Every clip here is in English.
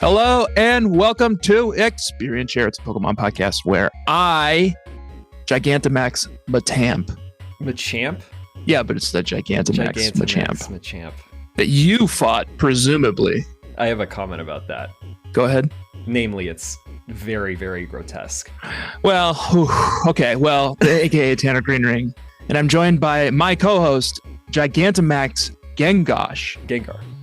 Hello and welcome to Experience Share. It's a Pokemon podcast where I, Gigantamax Machamp? Yeah, but it's the Gigantamax Machamp. that you fought, presumably. I have a comment about that. Go ahead. Namely, it's very, very grotesque. Well, okay. Well, aka Tanner Greenring. And I'm joined by my co-host, Gigantamax Gengar.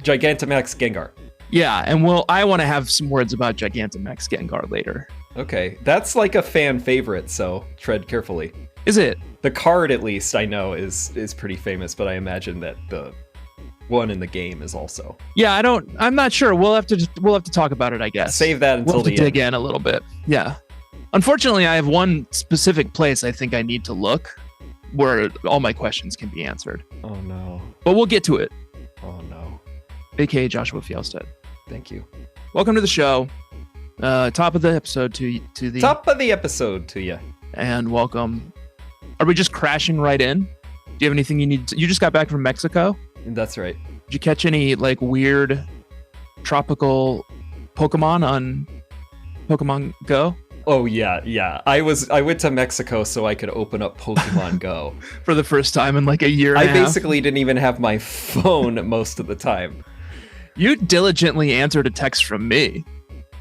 Gigantamax Gengar. Yeah, and I want to have some words about Gigantamax Gengar later. Okay, that's like a fan favorite, so tread carefully. Is it? The card, at least, I know is pretty famous, but I imagine that the one in the game is also. Yeah, I'm not sure. We'll have to talk about it, I guess. Save that until the end. Dig in a little bit. Yeah. Unfortunately, I have one specific place I think I need to look where all my questions can be answered. Oh no. But we'll get to it. Oh no. AKA Joshua Fjellstead. Thank you. Welcome to the show. Top of the episode to the top of the episode to you. And welcome. Are we just crashing right in? Do you have anything you need? You just got back from Mexico? That's right. Did you catch any like weird tropical Pokemon on Pokemon Go? Oh yeah. I went to Mexico so I could open up Pokemon Go for the first time in like a year. I basically didn't even have my phone most of the time. You diligently answered a text from me,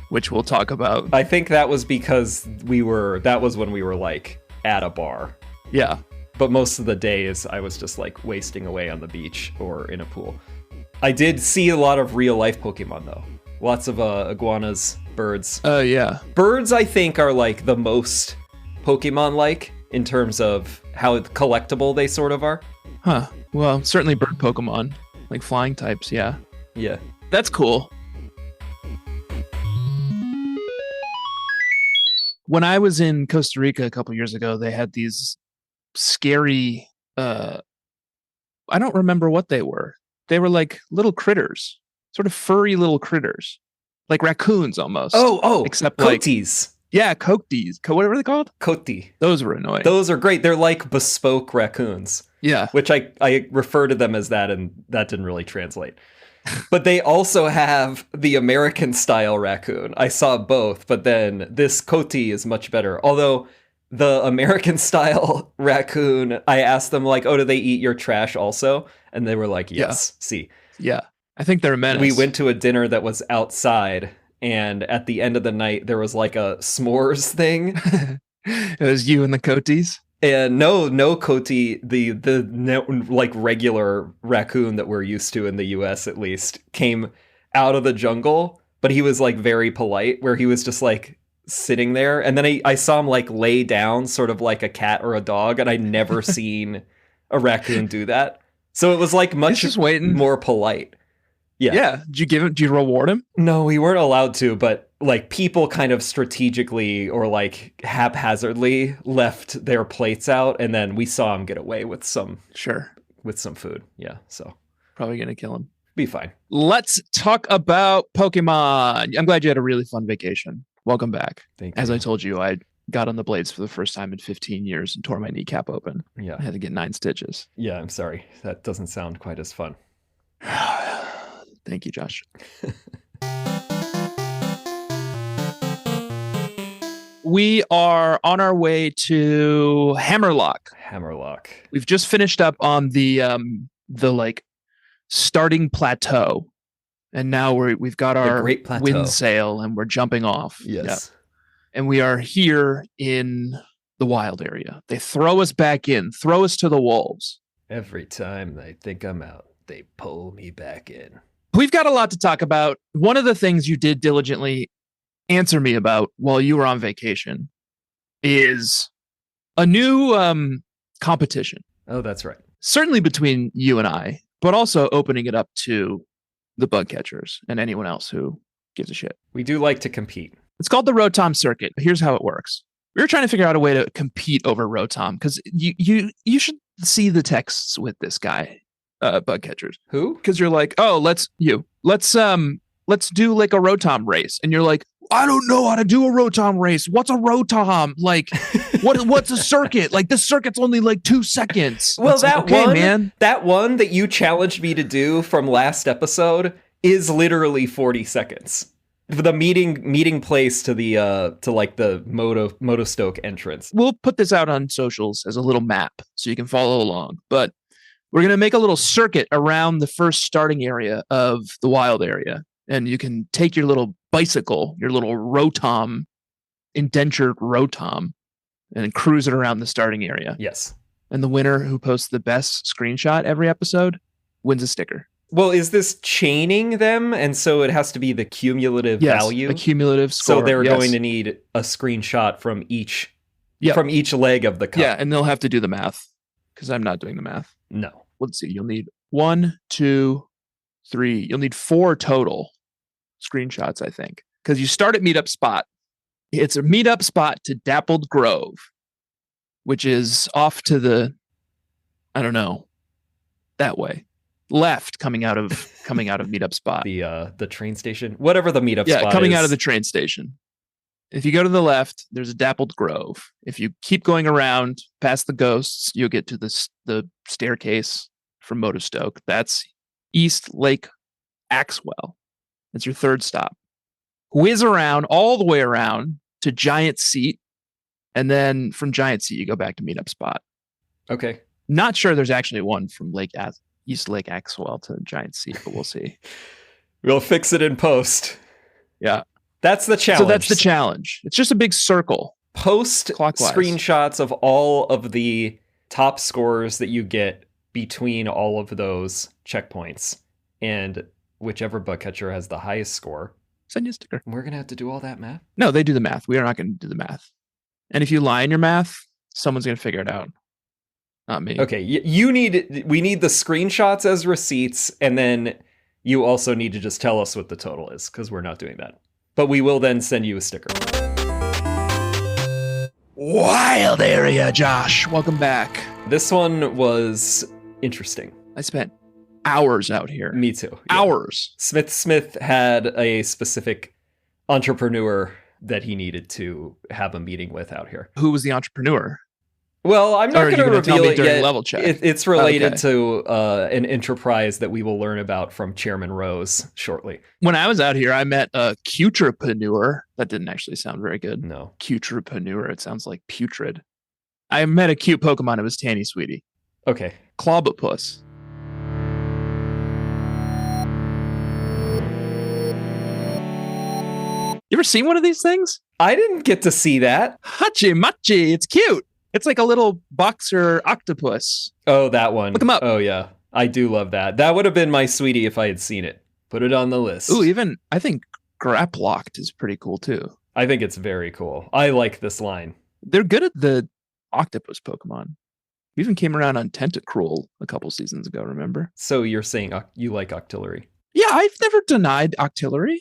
which we'll talk about. I think that was because that was when we were like at a bar. Yeah. But most of the days I was just like wasting away on the beach or in a pool. I did see a lot of real life Pokemon though. Lots of iguanas, birds. Oh yeah. Birds I think are like the most Pokemon-like in terms of how collectible they sort of are. Huh. Well, certainly bird Pokemon, like flying types, yeah. Yeah. That's cool. When I was in Costa Rica a couple years ago, they had these scary, I don't remember what they were. They were like little critters, sort of furry little critters, like raccoons almost. Oh, except coaties. Like, yeah, coaties. What were they called? Coati. Those were annoying. Those are great. They're like bespoke raccoons. Yeah. Which I refer to them as that, and that didn't really translate. But they also have the American style raccoon. I saw both, but then this Coati is much better. Although the American style raccoon, I asked them like, oh, do they eat your trash also? And they were like, yes. Yeah. See. Yeah. I think they're a menace. We went to a dinner that was outside, and at the end of the night, there was like a s'mores thing. It was you and the Coaties? And no Coati, the like regular raccoon that we're used to in the US at least, came out of the jungle, but he was like very polite, where he was just like sitting there. And then I saw him like lay down sort of like a cat or a dog, and I'd never seen a raccoon do that. So it was like much just waiting. More polite. Yeah. Yeah. Did you reward him? No, we weren't allowed to, but like people kind of strategically or like haphazardly left their plates out, and then we saw him get away with some food. Yeah, so probably gonna kill him. Be fine. Let's talk about Pokemon. I'm glad you had a really fun vacation. Welcome back. Thank you. As I told you, I got on the blades for the first time in 15 years and tore my kneecap open. Yeah. I had to get 9 stitches. Yeah, I'm sorry. That doesn't sound quite as fun. Thank you, Josh. We are on our way to Hammerlocke. We've just finished up on the like starting plateau, and now we've got our wind sail and we're jumping off. Yes. Yep. And we are here in the wild area. They throw us back in, throw us to the wolves. Every time they think I'm out, they pull me back in. We've got a lot to talk about. One of the things you did diligently answer me about while you were on vacation is a new competition. Oh, that's right. Certainly between you and I, but also opening it up to the bug catchers and anyone else who gives a shit. We do like to compete. It's called the Rotom Circuit. Here's how it works. We were trying to figure out a way to compete over Rotom, because you should see the texts with this guy, bug catchers. Who? Because you're like, oh, let's do like a Rotom race, and you're like, I don't know how to do a Rotom race. What's a Rotom? Like, what's a circuit? Like, this circuit's only like 2 seconds. Well, that that one that you challenged me to do from last episode is literally 40 seconds. The meeting place to the to like the Motostoke entrance. We'll put this out on socials as a little map so you can follow along. But we're going to make a little circuit around the first starting area of the wild area. And you can take your little bicycle, your little Rotom, indentured Rotom, and cruise it around the starting area. Yes. And the winner who posts the best screenshot every episode wins a sticker. Well, is this chaining them? And so it has to be the cumulative value? A cumulative score. So they're going to need a screenshot from each leg of the cup. Yeah, and they'll have to do the math because I'm not doing the math. No. Let's see. You'll need 1, 2, 3. You'll need 4 total screenshots, I think, because you start at Meetup Spot. It's a Meetup Spot to Dappled Grove, which is off to the, I don't know, that way. Left coming out of Meetup Spot. The train station, whatever the Meetup spot is. Yeah, coming out of the train station. If you go to the left, there's a Dappled Grove. If you keep going around past the ghosts, you'll get to the staircase from Motostoke. That's East Lake Axwell. That's your third stop. Whiz around all the way around to Giant Seat, and then from Giant Seat you go back to Meetup Spot. Okay. Not sure there's actually one from East Lake Axwell to Giant Seat, but we'll see. We'll fix it in post. Yeah. That's the challenge. So that's the challenge. It's just a big circle. Post clockwise. Screenshots of all of the top scores that you get between all of those checkpoints. And whichever bug catcher has the highest score. Send you a sticker. We're going to have to do all that math? No, they do the math. We are not going to do the math. And if you lie in your math, someone's going to figure it out. Not me. Okay, we need the screenshots as receipts, and then you also need to just tell us what the total is, because we're not doing that. But we will then send you a sticker. Wild area, Josh. Welcome back. This one was interesting. I spent hours out here. Me too. Yeah. Hours. Smith had a specific entrepreneur that he needed to have a meeting with out here. Who was the entrepreneur? Well, I'm not going to reveal it yet. Level check? It's related to an enterprise that we will learn about from Chairman Rose shortly. When I was out here, I met a cutrepreneur. That didn't actually sound very good. No. Cutrepreneur. It sounds like putrid. I met a cute Pokemon. It was Tanny Sweetie. Okay. Clawbopus. You ever seen one of these things? I didn't get to see that. Hachi Machi. It's cute. It's like a little boxer octopus. Oh, that one. Look him up. Oh, yeah. I do love that. That would have been my sweetie if I had seen it. Put it on the list. Ooh, even I think Graplocked is pretty cool too. I think it's very cool. I like this line. They're good at the octopus Pokemon. We even came around on Tentacruel a couple seasons ago, remember? So you're saying you like Octillery? Yeah, I've never denied Octillery.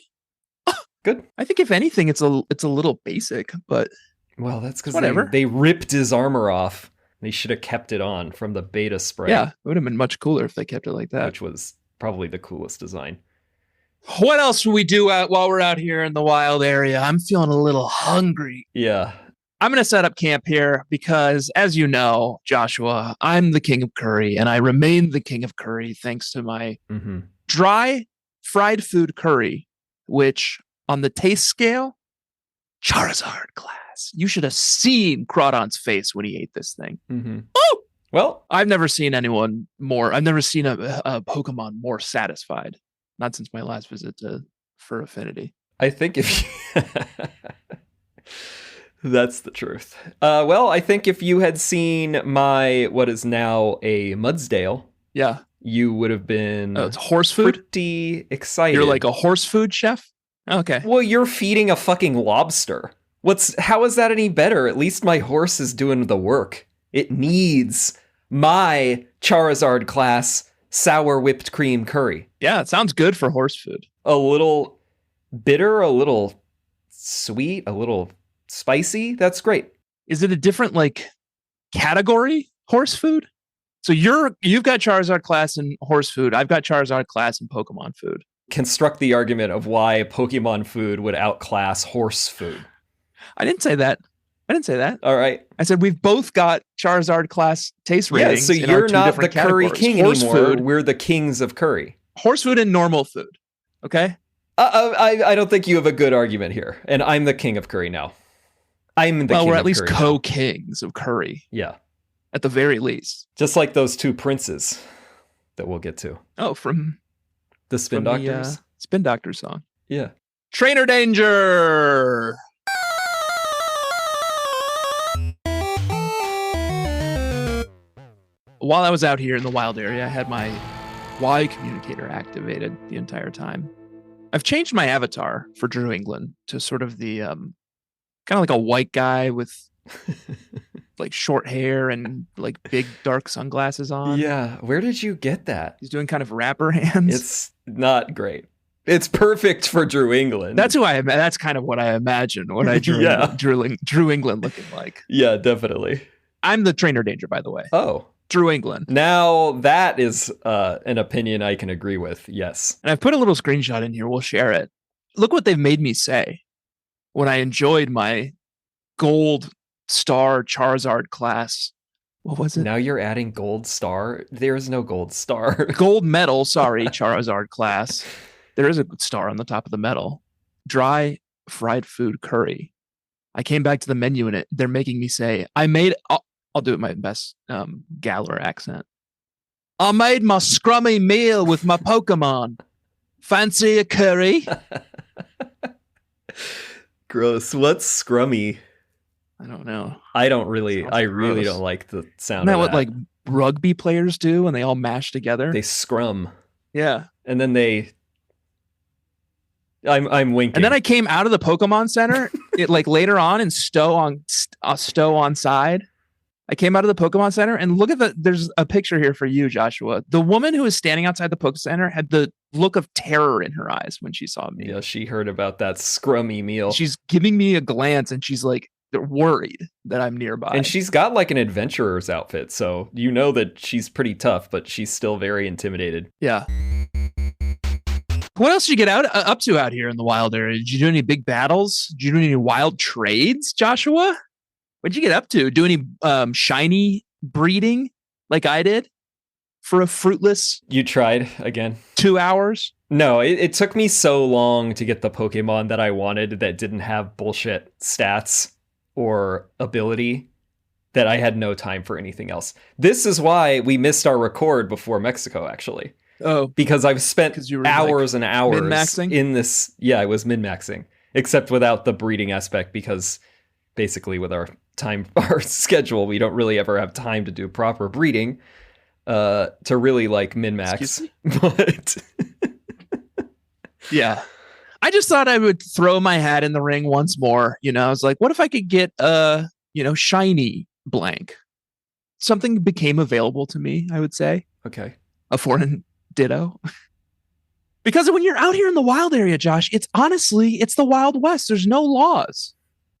Good. I think if anything, it's a little basic, but well, that's because they ripped his armor off. They should have kept it on from the beta spray. Yeah, it would have been much cooler if they kept it like that. Which was probably the coolest design. What else will we do while we're out here in the wild area? I'm feeling a little hungry. Yeah. I'm going to set up camp here because, as you know, Joshua, I'm the king of curry, and I remain the king of curry thanks to my dry fried food curry, which on the taste scale, Charizard class. You should have seen Crawdon's face when he ate this thing. Oh! Well, I've never seen anyone more. I've never seen a Pokemon more satisfied. Not since my last visit to Fur Affinity. I think if that's the truth. Well, I think if you had seen my what is now a Mudsdale, yeah, you would have been it's horse food. Pretty excited. You're like a horse food chef. Okay. Well, you're feeding a fucking lobster. How is that any better? At least my horse is doing the work. It needs my Charizard class sour whipped cream curry. Yeah, it sounds good for horse food. A little bitter, a little sweet, a little spicy. That's great. Is it a different category horse food? So you've got Charizard class in horse food. I've got Charizard class in Pokemon food. Construct the argument of why Pokemon food would outclass horse food. I didn't say that. All right. I said we've both got Charizard class taste ratings. Yeah, so you're not the curry king horse anymore. Food, we're the kings of curry. Horse food and normal food. Okay? I don't think you have a good argument here, and I'm the king of curry now. We're at least co-kings of curry. Yeah. At the very least. Just like those two princes that we'll get to. Oh, from the Spin Doctors? Spin Doctors song. Yeah. Trainer Danger! While I was out here in the wild area, I had my Y communicator activated the entire time. I've changed my avatar for Drew England to sort of the kind of like a white guy with like short hair and like big dark sunglasses on. Yeah, where did you get that? He's doing kind of rapper hands. It's not great. It's perfect for Drew England. That's kind of what I imagined when I drew Drew England looking like. Yeah, definitely. I'm the Trainer Danger, by the way. Oh. Drew England. Now that is an opinion I can agree with. Yes. And I've put a little screenshot in here. We'll share it. Look what they've made me say when I enjoyed my gold star Charizard class. What was it? Now you're adding gold star? There's no gold star. Gold medal, sorry, Charizard class. There is a star on the top of the medal. Dry fried food curry. I came back to the menu and they're making me say, I'll do it my best Galar accent. I made my scrummy meal with my Pokemon. Fancy a curry? Gross. What's scrummy? I don't know. I really don't like the sound Isn't that of what like rugby players do when they all mash together? They scrum. Yeah. And then I'm winking. And then I came out of the Pokemon Center it like later on in Stow-on-Side. I came out of the Pokemon Center and look at there's a picture here for you, Joshua. The woman who was standing outside the Pokemon Center had the look of terror in her eyes when she saw me. Yeah, she heard about that scrummy meal. She's giving me a glance and she's like, they're worried that I'm nearby. And she's got like an adventurer's outfit, so you know that she's pretty tough, but she's still very intimidated. Yeah. What else did you get up to out here in the wild area? Did you do any big battles? Did you do any wild trades, Joshua? What'd you get up to? Do any shiny breeding like I did for a fruitless? You tried again. 2 hours? No, it took me so long to get the Pokemon that I wanted that didn't have bullshit stats or ability that I had no time for anything else. This is why we missed our record before Mexico, actually. Oh. Because I've spent hours and hours min-maxing? in this. Yeah, I was min-maxing, except without the breeding aspect because basically with our schedule, we don't really ever have time to do proper breeding to really like min-max. But yeah. I just thought I would throw my hat in the ring once more. You know, I was like, what if I could get a, shiny blank? Something became available to me, I would say. Okay. A foreign ditto. Because when you're out here in the wild area, Josh, it's the Wild West. There's no laws.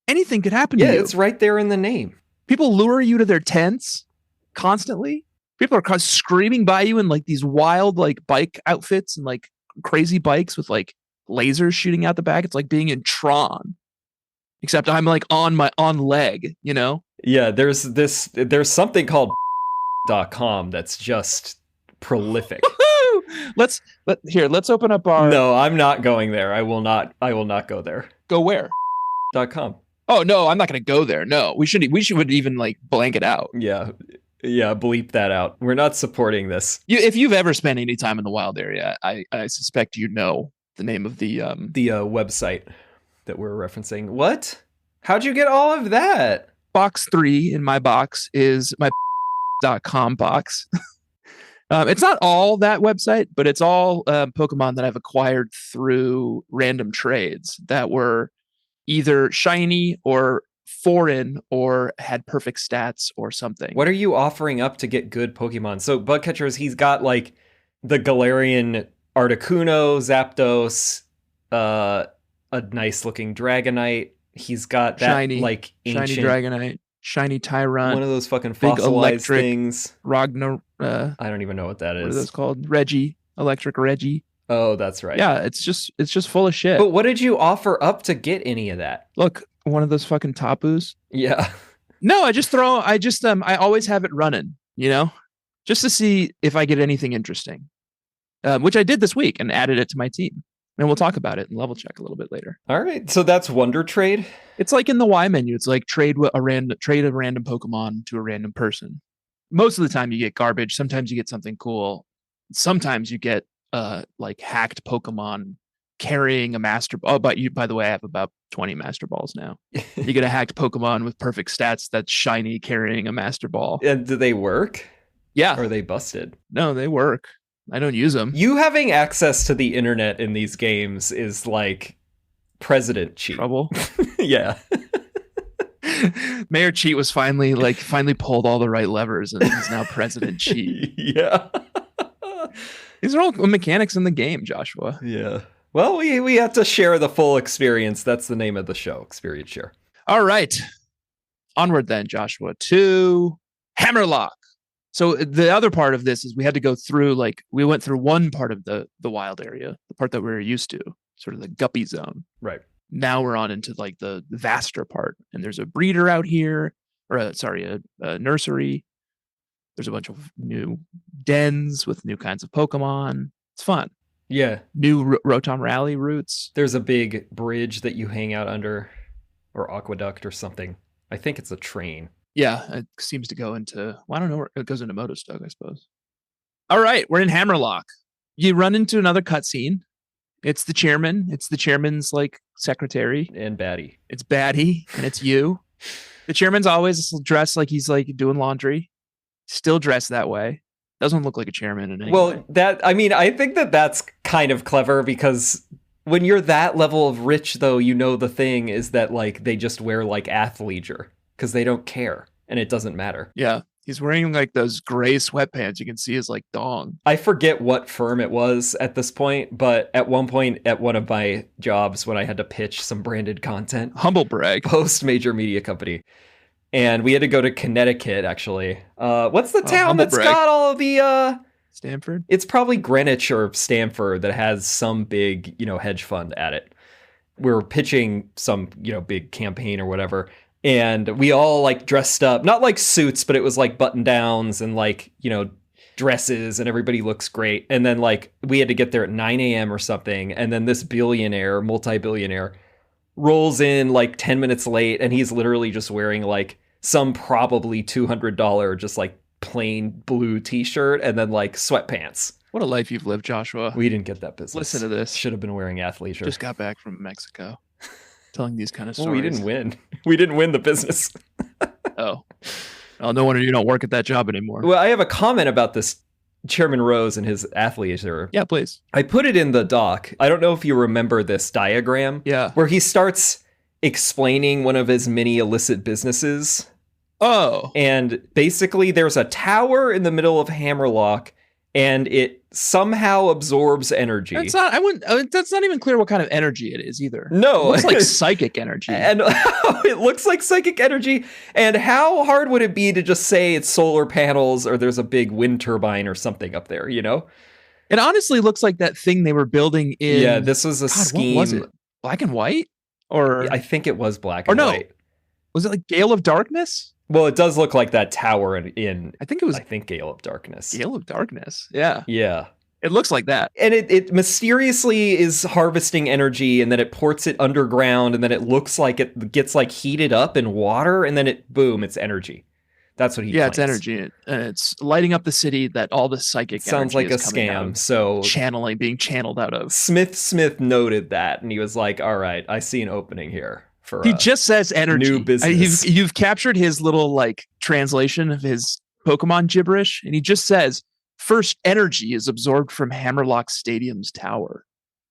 Anything could happen to you. Yeah, it's right there in the name. People lure you to their tents constantly. People are screaming by you in like these wild like bike outfits and like crazy bikes with like lasers shooting out the back. It's like being in Tron, except I'm like on leg, Yeah, there's something called .com that's just prolific. Let's open up our. No, I'm not going there. I will not go there. Go where? .com. Oh no, I'm not going to go there. No, we should even like blank it out. Yeah, bleep that out. We're not supporting this. If you've ever spent any time in the wild area, I suspect you know the name of the website that we're referencing. What? How'd you get all of that? Box 3 in my box is my .com box. It's not all that website, but it's all Pokemon that I've acquired through random trades that were either shiny or foreign or had perfect stats or something. What are you offering up to get good Pokemon? So Bugcatchers, he's got like the Galarian Articuno, Zapdos, a nice looking Dragonite. He's got that shiny ancient shiny Dragonite, shiny Tyrant, one of those fucking fossilized things. Ragnar. I don't even know what that is. What are those called? Electric Reggie. Oh, that's right. Yeah, it's just full of shit. But what did you offer up to get any of that? Look, one of those fucking Tapus. Yeah. No, I always have it running, just to see if I get anything interesting. Which I did this week and added it to my team. And we'll talk about it in level check a little bit later. All right. So that's Wonder Trade? It's like in the Y menu. It's like trade a random Pokemon to a random person. Most of the time you get garbage. Sometimes you get something cool. Sometimes you get like hacked Pokemon carrying a Master Ball. Oh, but by the way, I have about 20 Master Balls now. You get a hacked Pokemon with perfect stats that's shiny carrying a Master Ball. And do they work? Yeah. Or are they busted? No, they work. I don't use them. You having access to the internet in these games is like President Cheat. Trouble. Yeah. Mayor Cheat was finally pulled all the right levers, and he's now President Cheat. Yeah. These are all mechanics in the game, Joshua. Yeah. Well, we have to share the full experience. That's the name of the show, Experience Share. All right. Onward then, Joshua, to Hammerlocke. So the other part of this is we had to go through, we went through one part of the wild area, the part that we were used to, sort of the guppy zone. Right. Now we're on into like the vaster part, and there's a breeder out here, or a nursery. There's a bunch of new dens with new kinds of Pokemon. It's fun. Yeah. New Rotom Rally routes. There's a big bridge that you hang out under, or aqueduct or something. I think it's a train. Yeah, it seems to go into, I don't know where it goes into Motostug, I suppose. All right, we're in Hammerlocke. You run into another cutscene. It's the chairman. It's the chairman's secretary. And baddie. It's baddie, and it's you. The chairman's always dressed like he's doing laundry. Still dressed that way. Doesn't look like a chairman in any way. Well, I think that's kind of clever, because when you're that level of rich, though, the thing is that they just wear athleisure because they don't care and it doesn't matter. Yeah. He's wearing those gray sweatpants. You can see his dong. I forget what firm it was at this point, but at one point at one of my jobs when I had to pitch some branded content. Humble brag. Post major media company. And we had to go to Connecticut, actually. What's the town that's got all of the... Stamford? It's probably Greenwich or Stamford that has some big, hedge fund at it. We're pitching some, big campaign or whatever. And we all dressed up, not suits, but it was button downs and dresses, and everybody looks great. And then we had to get there at 9 a.m. or something. And then this billionaire, multi-billionaire, rolls in 10 minutes late, and he's literally just wearing some probably $200 just plain blue t-shirt and then sweatpants. What a life you've lived, Joshua. We didn't get that business. Listen to this. Should have been wearing athleisure. Just got back from Mexico. Telling these kind of stories. Well, we didn't win. We didn't win the business. Oh. Well, no wonder you don't work at that job anymore. Well, I have a comment about this Chairman Rose and his athleisure. Yeah, please. I put it in the doc. I don't know if you remember this diagram. Yeah. Where he starts explaining one of his many illicit businesses. Oh. And basically there's a tower in the middle of Hammerlocke, and it somehow absorbs energy. That's not even clear what kind of energy it is either. No. It looks like psychic energy. And it looks like psychic energy. And how hard would it be to just say it's solar panels, or there's a big wind turbine or something up there, It honestly looks like that thing they were building in... Yeah, this was a scheme. What was it? Black and white? Or I think it was black and white. Was it Gale of Darkness? Well, it does look like that tower in I think Gale of Darkness. Gale of Darkness. Yeah. Yeah. It looks like that. And it mysteriously is harvesting energy, and then it ports it underground, and then it looks like it gets heated up in water, and then it's energy. That's what he claims. It's energy, and it's lighting up the city that all the psychic sounds like a scam. So being channeled out of. Smith noted that, and he was like, "All right, I see an opening here." He just says energy. New business. You've captured his little translation of his Pokemon gibberish, and he just says, "First, energy is absorbed from Hammerlocke Stadium's tower."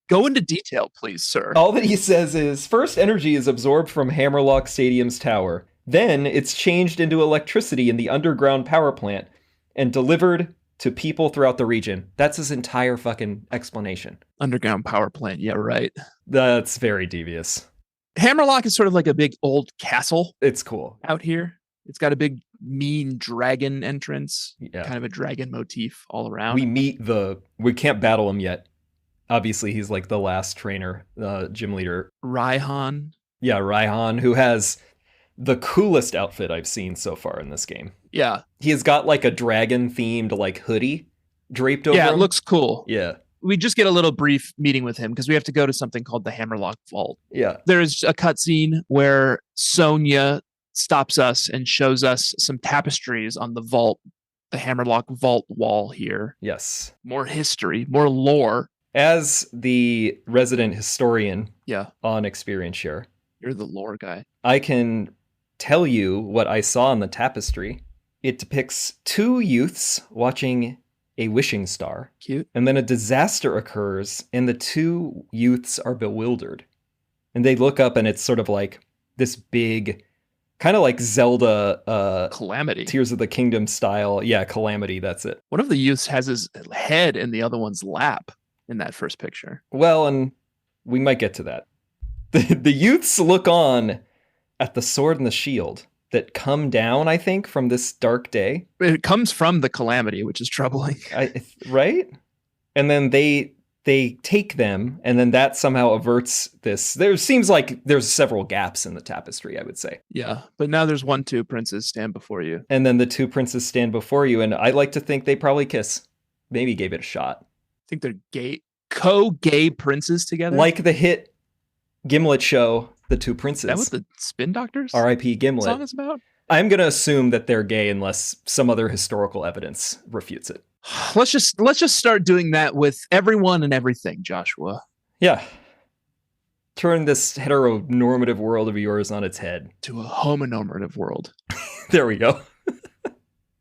Go into detail, please, sir. All that he says is, first, energy is absorbed from Hammerlocke Stadium's tower. Then it's changed into electricity in the underground power plant and delivered to people throughout the region. That's his entire fucking explanation. Underground power plant. Yeah, right. That's very devious. Hammerlocke is sort of like a big old castle. It's cool. Out here. It's got a big mean dragon entrance. Yeah. Kind of a dragon motif all around. We can't battle him yet. Obviously, he's the last trainer, gym leader. Raihan. Yeah, Raihan, who has the coolest outfit I've seen so far in this game. Yeah. He has got a dragon-themed hoodie draped over him. Yeah, it looks cool. Yeah. we just get a little brief meeting with him because we have to go to something called the Hammerlocke Vault. Yeah. There's a cutscene where Sonia stops us and shows us some tapestries on the Hammerlocke Vault wall here. Yes. More history, more lore. As the resident historian on Experience Share, you're the lore guy. I can tell you what I saw on the tapestry. It depicts two youths watching a wishing star. Cute. And then a disaster occurs, and the two youths are bewildered. And they look up, and it's sort of like this big, kind of like Zelda Calamity. Tears of the Kingdom style. Yeah, Calamity, that's it. One of the youths has his head in the other one's lap in that first picture. Well, and we might get to that. The youths look on at the sword and the shield that come down, I think, from this dark day. It comes from the Calamity, which is troubling. Right? And then they take them, and then that somehow averts this. There seems like there's several gaps in the tapestry, I would say. Yeah, but now there's two princes stand before you. And then the two princes stand before you, and I like to think they probably kiss. Maybe gave it a shot. I think they're gay princes together. Like the hit Gimlet show, The Two Princes. Is that what the Spin Doctors R.I.P. Gimlet song is about? I'm going to assume that they're gay unless some other historical evidence refutes it. Let's just start doing that with everyone and everything, Joshua. Yeah. Turn this heteronormative world of yours on its head. To a homonormative world. There we go.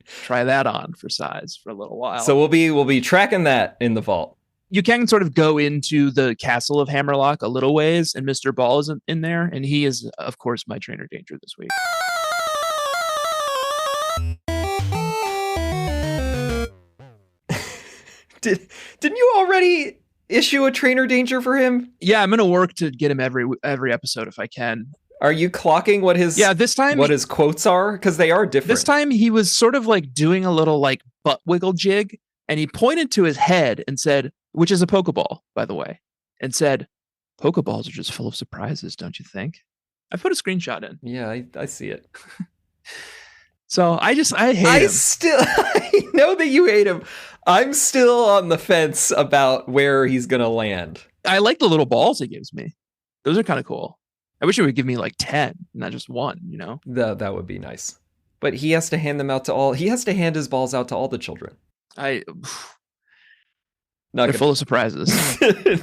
Try that on for size for a little while. So we'll be tracking that in the vault. You can sort of go into the castle of Hammerlocke a little ways, and Mr. Ball is in there, and he is, of course, my trainer danger this week. Didn't you already issue a trainer danger for him? Yeah, I'm gonna work to get him every episode if I can. Are you clocking what his this time what his quotes are? Because they are different. This time he was sort of like doing a little like butt wiggle jig, and he pointed to his head and said, which is a Pokeball, by the way, and said, Pokeballs are just full of surprises, don't you think? I put a screenshot in. Yeah, I see it. So I hate him. I know that you hate him. I'm still on the fence about where he's going to land. I like the little balls he gives me. Those are kind of cool. I wish it would give me like 10, not just one, you know? That would be nice. But he has to hand them out to all. He has to hand his balls out to all the children. They're full of surprises.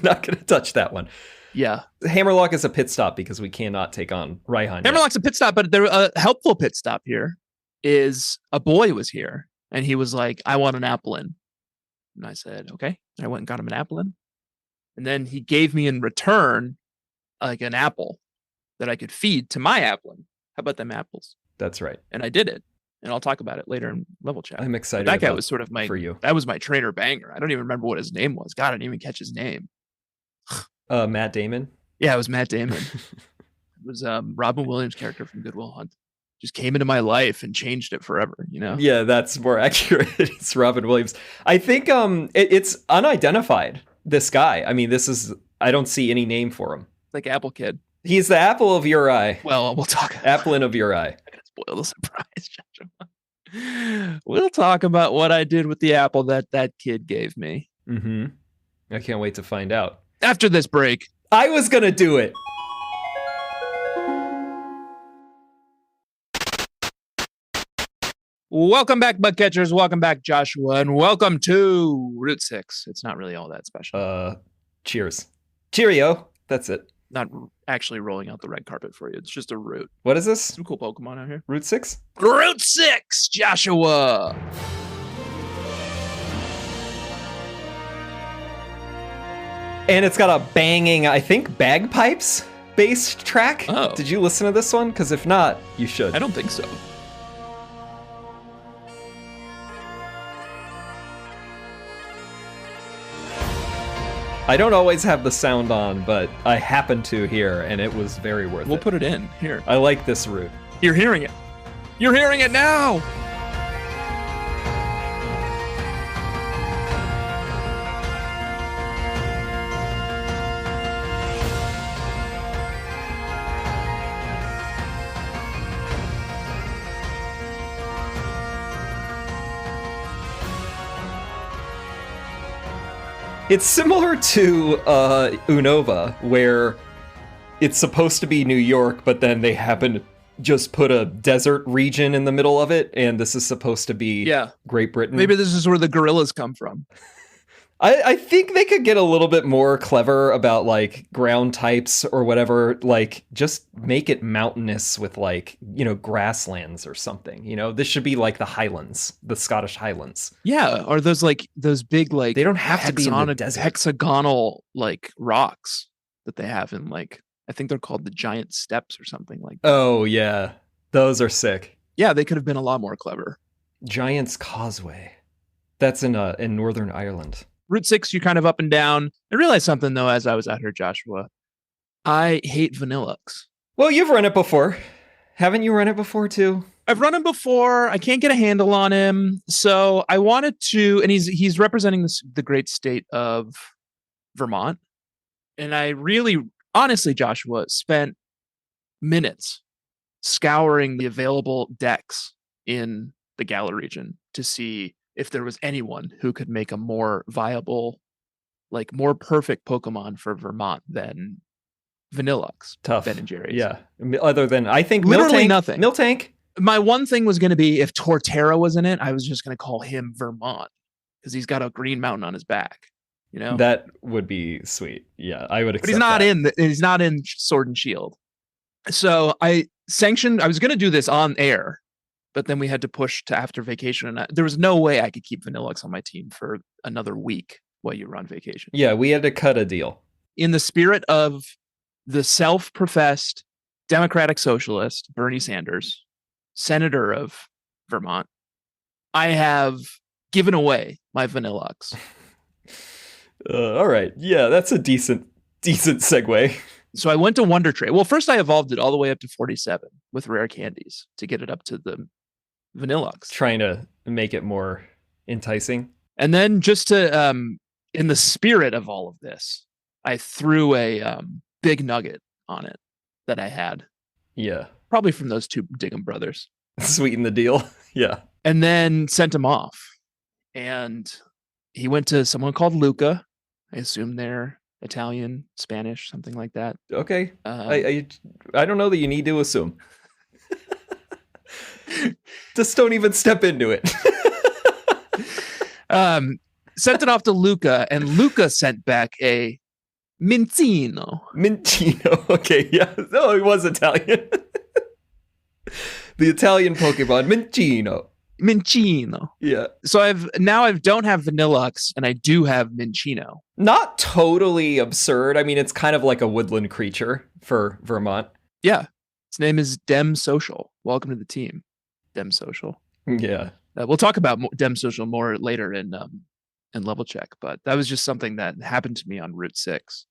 Not going to touch that one. Yeah. Hammerlocke is a pit stop because we cannot take on Raihan. Hammerlocke's a pit stop, but a helpful pit stop here is a boy was here, and he was like, I want an Applin. And I said, okay. And I went and got him an Applin. And then he gave me in return like an apple that I could feed to my Applin. How about them apples? That's right. And I did it. And I'll talk about it later in level chat. I'm excited. But that guy was sort of for you. That was my trainer banger. I don't even remember what his name was. God, I didn't even catch his name. Matt Damon? Yeah, it was Matt Damon. It was Robin Williams' character from Good Will Hunt. Just came into my life and changed it forever, you know? Yeah, that's more accurate. It's Robin Williams. I think it's unidentified, this guy. I mean, I don't see any name for him. Like Apple Kid. He's the apple of your eye. Well, we'll talk. Applin of your eye. I gotta spoil the surprise, Joshua. We'll talk about what I did with the apple that kid gave me. Mm-hmm. I can't wait to find out. After this break. I was going to do it. Welcome back, bug catchers. Welcome back, Joshua, and welcome to Route 6. It's not really all that special. Cheers. Cheerio. That's it. Not actually rolling out the red carpet for you. It's just a route. What is this? Some cool Pokemon out here. Route 6? Route 6, Joshua. And it's got a banging, I think, bagpipes based track. Oh. Did you listen to this one? Because if not, you should. I don't think so. I don't always have the sound on, but I happened to here, and it was very worth it. We'll put it in here. I like this route. You're hearing it. You're hearing it now. It's similar to Unova, where it's supposed to be New York, but then they happen to just put a desert region in the middle of it, and this is supposed to be Great Britain. Maybe this is where the gorillas come from. I think they could get a little bit more clever about like ground types or whatever, like just make it mountainous with like, you know, grasslands or something. You know, this should be like the Highlands, the Scottish Highlands. Yeah, or those big like they don't have to be in the desert. Hexagonal like rocks that they have in like, I think they're called the Giant Steps or something like that. Oh yeah, those are sick. Yeah, they could have been a lot more clever. Giant's Causeway. That's in Northern Ireland. Route 6, you're kind of up and down. I realized something, though, as I was out here, Joshua. I hate Vanillux. Well, you've run it before. Haven't you run it before, too? I've run him before. I can't get a handle on him. So I wanted to, and he's representing the great state of Vermont. And I really, honestly, Joshua, spent minutes scouring the available decks in the Galar region to see if there was anyone who could make a more viable, like more perfect Pokemon for Vermont than Vanillux. Tough. Ben and Jerry's. Yeah. Other than, I think literally Miltank, nothing. Miltank. My one thing was going to be if Torterra was in it, I was just going to call him Vermont because he's got a green mountain on his back. You know, that would be sweet. Yeah, I would accept. But he's not that. He's not in Sword and Shield. So I was going to do this on air. But then we had to push to after vacation, and there was no way I could keep Vanillux on my team for another week while you were on vacation. Yeah, we had to cut a deal. In the spirit of the self-professed Democratic Socialist, Bernie Sanders, Senator of Vermont, I have given away my Vanillux. All right. Yeah, that's a decent segue. So I went to Wonder Trade. Well, first I evolved it all the way up to 47 with rare candies to get it up to the Vanillux. Trying to make it more enticing. And then just to, in the spirit of all of this, I threw a big nugget on it that I had. Yeah. Probably from those two Diggum brothers. Sweeten the deal. Yeah. And then sent him off. And he went to someone called Luca. I assume they're Italian, Spanish, something like that. Okay. I don't know that you need to assume. Just don't even step into it. Sent it off to Luca, and Luca sent back a Minccino. Okay, yeah. No, it was Italian. The Italian Pokemon, Minccino. Yeah. So I don't have Vanillux, and I do have Minccino. Not totally absurd. I mean, it's kind of like a woodland creature for Vermont. Yeah. Its name is Dem Social. Welcome to the team, Dem Social. Yeah. We'll talk about Dem Social more later in Level Check, but that was just something that happened to me on Route 6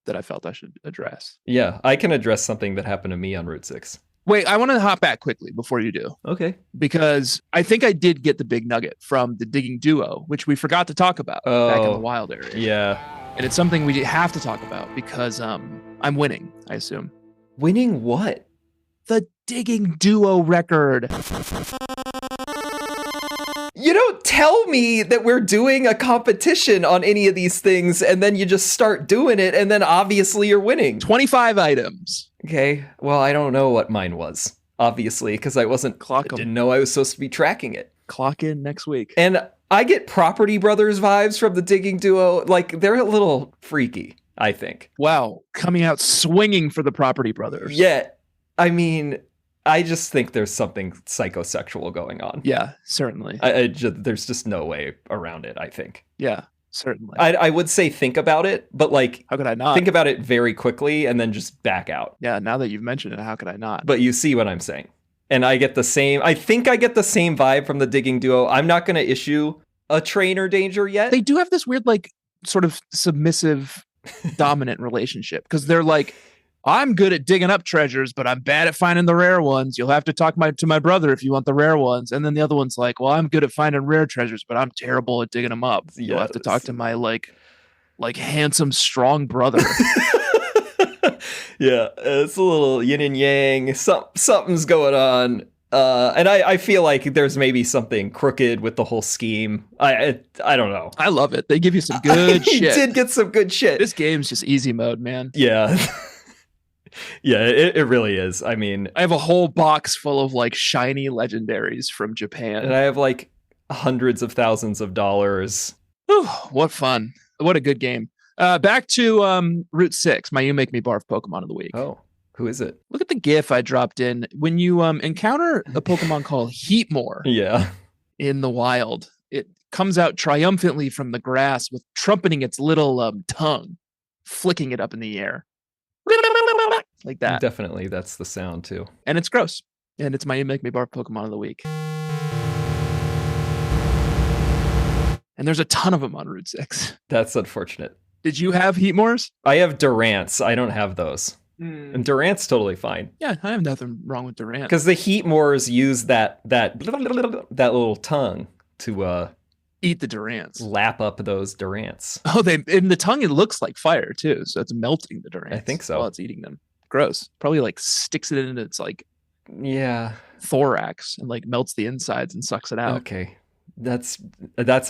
that I felt I should address. Yeah, I can address something that happened to me on Route 6. Wait, I want to hop back quickly before you do. Okay. Because I think I did get the big nugget from the Digging Duo, which we forgot to talk about back in the wild area. Yeah. And it's something we have to talk about because I'm winning, I assume. Winning what? The Digging Duo record. You don't tell me that we're doing a competition on any of these things and then you just start doing it and then obviously you're winning. 25 items. Okay. Well, I don't know what mine was, obviously, because I didn't know I was supposed to be tracking it. Clock in next week. And I get Property Brothers vibes from the Digging Duo. Like, they're a little freaky, I think. Wow. Coming out swinging for the Property Brothers. Yeah. I mean, I just think there's something psychosexual going on. Yeah, certainly. There's just no way around it, I think. Yeah, certainly. I would say think about it, but like, how could I not? Think about it very quickly and then just back out. Yeah, now that you've mentioned it, how could I not? But you see what I'm saying. And I get the same vibe from the Digging Duo. I'm not going to issue a trainer danger yet. They do have this weird, like, sort of submissive, dominant relationship because they're like, I'm good at digging up treasures, but I'm bad at finding the rare ones. You'll have to talk to my brother if you want the rare ones. And then the other one's like, well, I'm good at finding rare treasures, but I'm terrible at digging them up. You'll have to talk to my like handsome, strong brother. Yeah, it's a little yin and yang. Something's going on. And I feel like there's maybe something crooked with the whole scheme. I don't know. I love it. They give you some good shit. You did get some good shit. This game's just easy mode, man. Yeah. Yeah, it really is. I mean, I have a whole box full of like shiny legendaries from Japan. And I have like hundreds of thousands of dollars. Whew, what fun. What a good game. Back to Route 6, my You Make Me Barf Pokemon of the week. Oh, who is it? Look at the GIF I dropped in. When you encounter a Pokemon called Heatmore in the wild, it comes out triumphantly from the grass with trumpeting its little tongue, flicking it up in the air. Like that. Definitely, that's the sound too. And it's gross. And it's my You Make Me Barf Pokemon of the week. And there's a ton of them on Route 6. That's unfortunate. Did you have Heatmores? I have Durants. I don't have those. And Durant's totally fine. Yeah, I have nothing wrong with Durant. Because the Heatmores use that little tongue to eat the Durants. Lap up those Durants. Oh, in the tongue it looks like fire too, so it's melting the Durants. I think so. While it's eating them. Gross. Probably like sticks it into its like thorax and like melts the insides and sucks it out. Okay. That's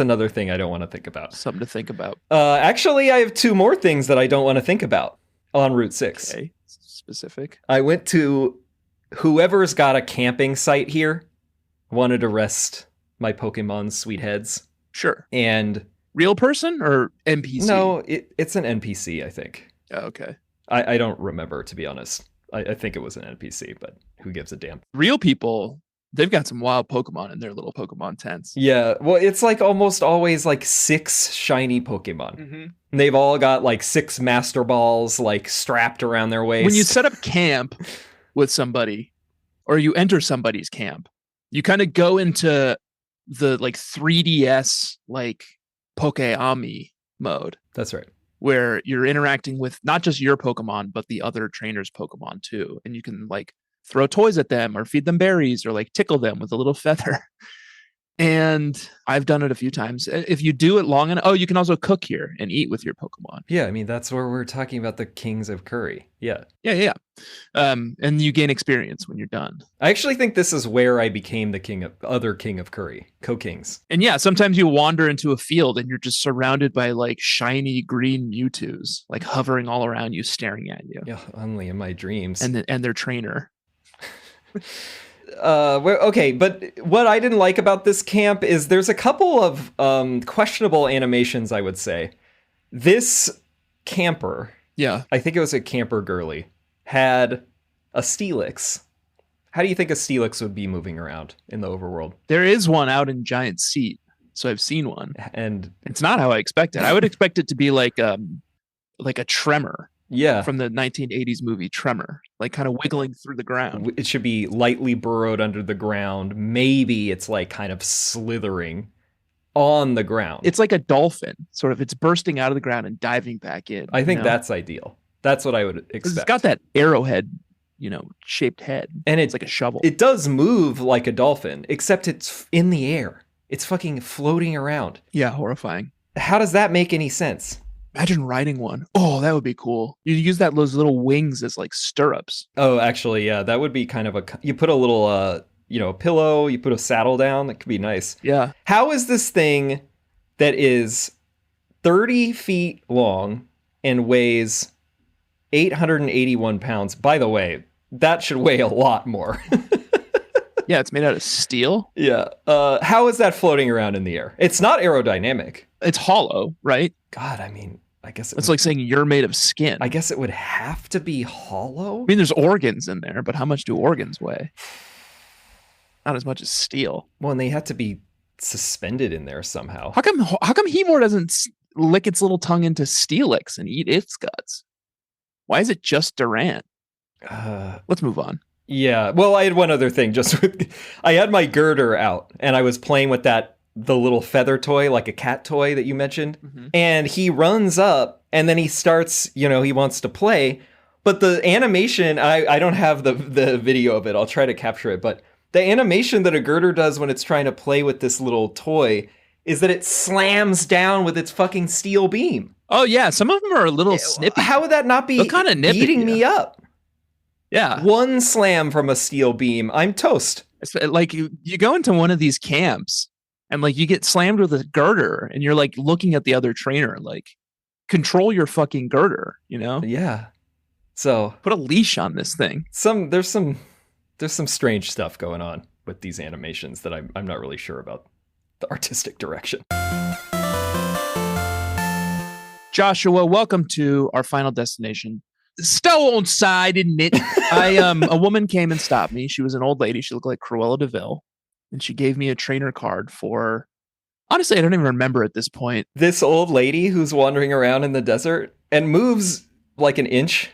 another thing I don't want to think about. Something to think about. Actually, I have two more things that I don't want to think about on Route 6. Okay. Specific. I went to whoever's got a camping site here, wanted to rest my Pokemon's sweet heads. Sure. And real person or NPC? No, it's an NPC, I think. Oh, okay. I don't remember, to be honest. I think it was an NPC, but who gives a damn? Real people, they've got some wild Pokemon in their little Pokemon tents. Yeah, well, it's like almost always like 6 shiny Pokemon. Mm-hmm. And they've all got like 6 Master Balls like strapped around their waist. When you set up camp with somebody, or you enter somebody's camp, you kind of go into the like 3DS like Pokeami mode. That's right. Where you're interacting with not just your Pokemon, but the other trainers' Pokemon too. And you can like throw toys at them or feed them berries or like tickle them with a little feather. And I've done it a few times. If you do it long enough, you can also cook here and eat with your Pokemon. Yeah, I mean, that's where we're talking about the kings of curry. Yeah. Yeah. And you gain experience when you're done. I actually think this is where I became the other king of curry, co-kings. And yeah, sometimes you wander into a field and you're just surrounded by like shiny green Mewtwo's, like hovering all around you, staring at you. Yeah, only in my dreams. And their trainer. Okay, but what I didn't like about this camp is there's a couple of questionable animations, I would say. This camper, I think it was a camper girly, had a Steelix. How do you think a Steelix would be moving around in the overworld? There is one out in Giant Seat, so I've seen one. And it's not how I expected. I would expect it to be like a tremor. Yeah. From the 1980s movie Tremor, like kind of wiggling through the ground. It should be lightly burrowed under the ground. Maybe it's like kind of slithering on the ground. It's like a dolphin, sort of. It's bursting out of the ground and diving back in. I think that's ideal. That's what I would expect. It's got that arrowhead, shaped head. And it's like a shovel. It does move like a dolphin, except it's in the air. It's fucking floating around. Yeah, horrifying. How does that make any sense? Imagine riding one. Oh, that would be cool. You use those little wings as like stirrups. Oh, actually, yeah, that would be kind of you put a little, a pillow, you put a saddle down. That could be nice. Yeah. How is this thing that is 30 feet long and weighs 881 pounds? By the way, that should weigh a lot more. Yeah, it's made out of steel. Yeah. How is that floating around in the air? It's not aerodynamic. It's hollow, right? God, I mean, I guess it's like saying you're made of skin. I guess it would have to be hollow. I mean, there's organs in there, but how much do organs weigh? Not as much as steel. Well, and they have to be suspended in there somehow. How come Heatmore doesn't lick its little tongue into Steelix and eat its guts? Why is it just Durant? Let's move on. Yeah. Well, I had one other thing. I had my girder out and I was playing with the little feather toy, like a cat toy that you mentioned. Mm-hmm. And he runs up and then he starts, he wants to play. But the animation, I don't have the video of it. I'll try to capture it. But the animation that a girder does when it's trying to play with this little toy is that it slams down with its fucking steel beam. Oh, yeah. Some of them are a little snippy. How would that not be kind of beating me up? Yeah. One slam from a steel beam, I'm toast. It's like you go into one of these camps and like you get slammed with a girder and you're like looking at the other trainer like control your fucking girder, you know? Yeah. So put a leash on this thing. There's some strange stuff going on with these animations that I'm not really sure about the artistic direction. Joshua, welcome to our final destination. Stow-on-Side, isn't it? A woman came and stopped me. She was an old lady. She looked like Cruella de Vil. And she gave me a trainer card for... Honestly, I don't even remember at this point. This old lady who's wandering around in the desert and moves like an inch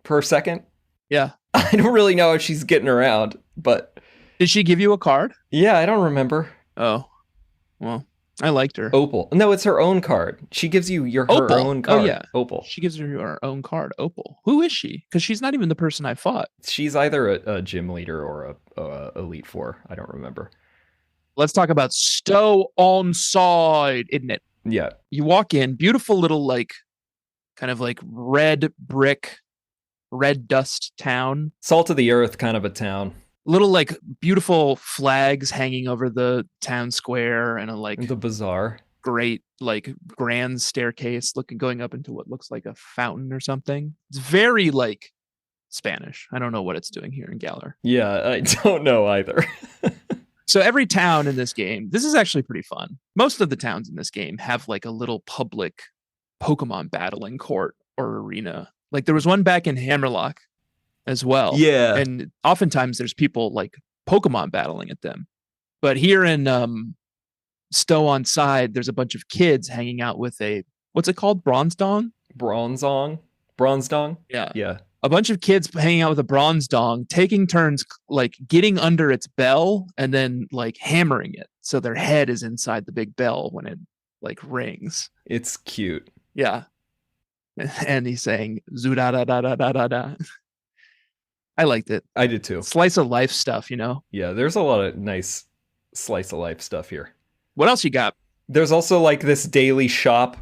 per second. Yeah. I don't really know if she's getting around, but... Did she give you a card? Yeah, I don't remember. Oh. Well, I liked her. Opal. No, it's her own card. She gives you her own card. Oh, yeah. Opal. She gives her her own card. Opal. Who is she? Because she's not even the person I fought. She's either a gym leader or a Elite Four. I don't remember. Let's talk about Stow-on-Side, isn't it? Yeah. You walk in, beautiful little like kind of like red brick, red dust town. Salt of the earth kind of a town. Little like beautiful flags hanging over the town square and a like the bazaar. Great like grand staircase going up into what looks like a fountain or something. It's very like Spanish. I don't know what it's doing here in Galar. Yeah, I don't know either. So every town in this game, this is actually pretty fun. Most of the towns in this game have like a little public Pokemon battling court or arena. Like there was one back in Hammerlocke as well. Yeah. And oftentimes there's people like Pokemon battling at them. But here in Stow-on-Side, there's a bunch of kids hanging out with what's it called? Bronze Dong? Bronze Dong? Yeah. Yeah. A bunch of kids hanging out with a bronze dong, taking turns like getting under its bell and then like hammering it. So their head is inside the big bell when it like rings. It's cute. Yeah. And he's saying zoo-da-da-da-da-da-da. I liked it. I did too. Slice of life stuff, you know? Yeah, there's a lot of nice slice of life stuff here. What else you got? There's also like this daily shop.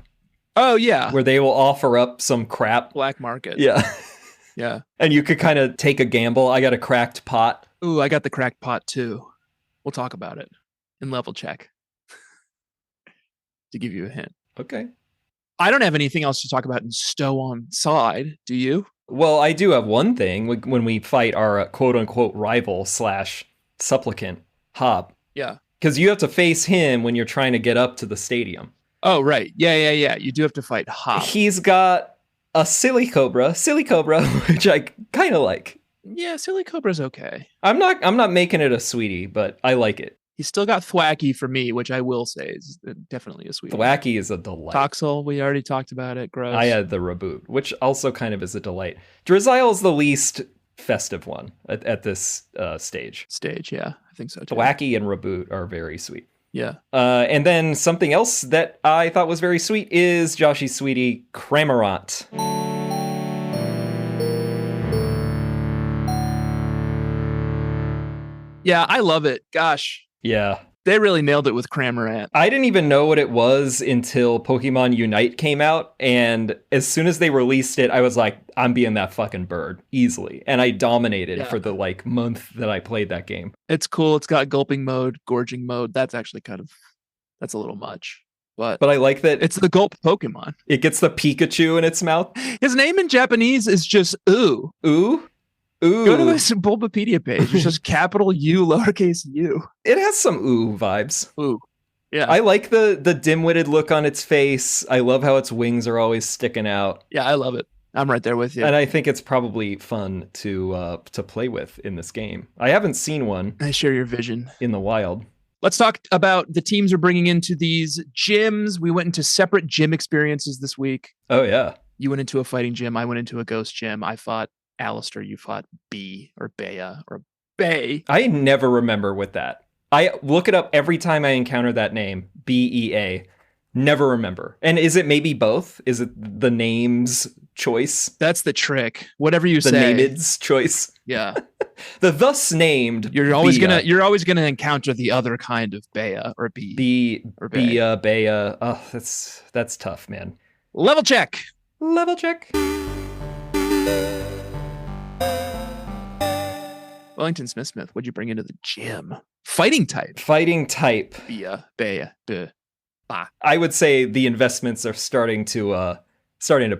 Oh, yeah. Where they will offer up some crap. Black market. Yeah. Yeah. And you could kind of take a gamble. I got a cracked pot. Ooh, I got the cracked pot too. We'll talk about it in level check. To give you a hint. Okay. I don't have anything else to talk about in Stow-on-Side. Do you? Well, I do have one thing when we fight our quote-unquote rival / supplicant, Hop. Yeah. Because you have to face him when you're trying to get up to the stadium. Oh, right. Yeah. You do have to fight Hop. He's got a Silly Cobra, which I kind of like. Yeah, Silly Cobra's okay. I'm not making it a sweetie, but I like it. He's still got Thwacky for me, which I will say is definitely a sweetie. Thwacky is a delight. Toxel, we already talked about it. Gross. I had the Reboot, which also kind of is a delight. Drizzile is the least festive one at this stage. Yeah, I think so too. Thwacky and Reboot are very sweet. Yeah. And then something else that I thought was very sweet is Joshy's sweetie, Cramorant. Yeah, I love it. Gosh. Yeah. They really nailed it with Cramorant. I didn't even know what it was until Pokemon Unite came out. And as soon as they released it, I was like, I'm being that fucking bird easily. And I dominated for the like month that I played that game. It's cool. It's got gulping mode, gorging mode. That's actually that's a little much. But I like that it's the gulp Pokemon. It gets the Pikachu in its mouth. His name in Japanese is just Ooh. Ooh? Ooh. Go to this Bulbapedia page. It's just capital U, lowercase u. It has some ooh vibes. Ooh. Yeah. I like the dim-witted look on its face. I love how its wings are always sticking out. Yeah, I love it. I'm right there with you. And I think it's probably fun to play with in this game. I haven't seen one. I share your vision. In the wild. Let's talk about the teams we're bringing into these gyms. We went into separate gym experiences this week. Oh, yeah. You went into a fighting gym. I went into a ghost gym. I fought Alistair. You fought B or Bea or Bay. I never remember with that. I look it up every time I encounter that name. BEA. Never remember. And is it maybe both? Is it the name's choice? That's the trick. Whatever you say. The named's choice. Yeah. The thus named. You're always gonna encounter the other kind of Bea or B. Or Bea. Bea. Oh, that's tough, man. Level check. Wellington Smithsmith, what'd you bring into the gym? Fighting type. Fighting type. I would say the investments are starting to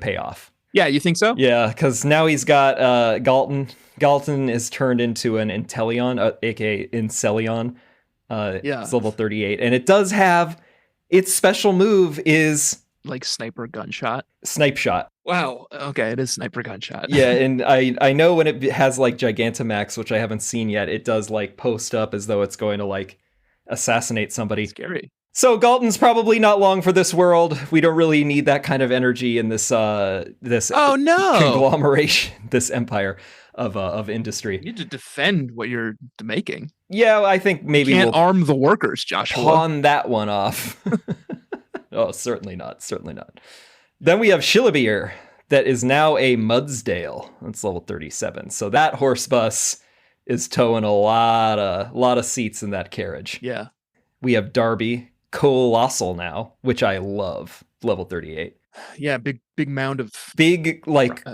pay off. Yeah, you think so? Yeah, because now he's got Galton. Galton is turned into an Inteleon, aka Inceleon. It's level 38. And it does have its special move is like sniper gunshot. Snipe shot. Wow. Okay, it is sniper gunshot. Yeah, and I know when it has like Gigantamax, which I haven't seen yet, it does like post up as though it's going to like assassinate somebody. Scary. So Galton's probably not long for this world. We don't really need that kind of energy in this conglomeration, this empire of industry. You need to defend what you're making. Yeah, I think maybe we'll arm the workers, Joshua. Pawn that one off. Oh, certainly not. Certainly not. Then we have Shillabeer, that is now a Mudsdale. That's level 37. So that horse bus is towing a lot of seats in that carriage. Yeah. We have Darby, Colossal now, which I love. Level 38. Yeah, big mound of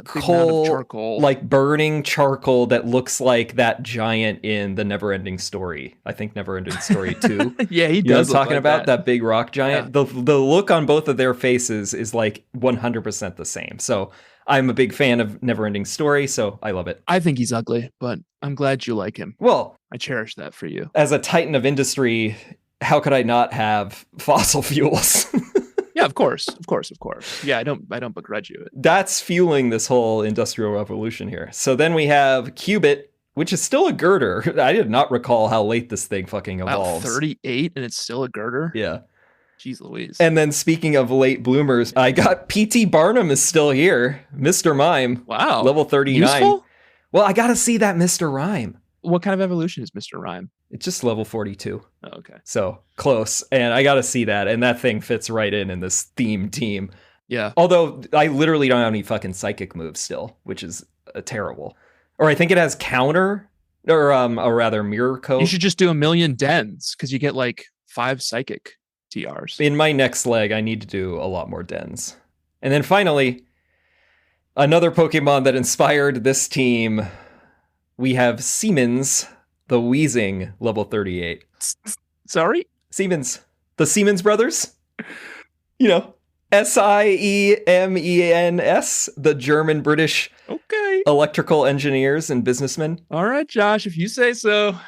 coal, charcoal, like burning charcoal that looks like that giant in the Neverending Story. I think Neverending Story 2. Yeah, he does. You know, talking about that big rock giant. Yeah. The look on both of their faces is like 100% the same. So I'm a big fan of Neverending Story, so I love it. I think he's ugly, but I'm glad you like him. Well, I cherish that for you. As a titan of industry, how could I not have fossil fuels? Yeah, of course. Yeah, I don't begrudge you it. That's fueling this whole industrial revolution here. So then we have Cubit, which is still a girder. I did not recall how late this thing fucking evolves. Wow, 38 and it's still a girder? Yeah. Jeez Louise. And then speaking of late bloomers, I got P.T. Barnum is still here. Mr. Mime. Wow. Level 39. Useful? Well, I got to see that Mr. Rhyme. What kind of evolution is Mr. Rhyme? It's just level 42. Oh, okay. So close. And I got to see that. And that thing fits right in this theme team. Yeah. Although I literally don't have any fucking psychic moves still, which is terrible. Or I think it has counter or rather mirror coat. You should just do 1,000,000 dens because you get like 5 psychic TRs. In my next leg, I need to do a lot more dens. And then finally, another Pokemon that inspired this team. We have Siemens, the Wheezing, level 38. Sorry? Siemens. The Siemens brothers. You know, Siemens, the German-British electrical engineers and businessmen. All right, Josh, if you say so.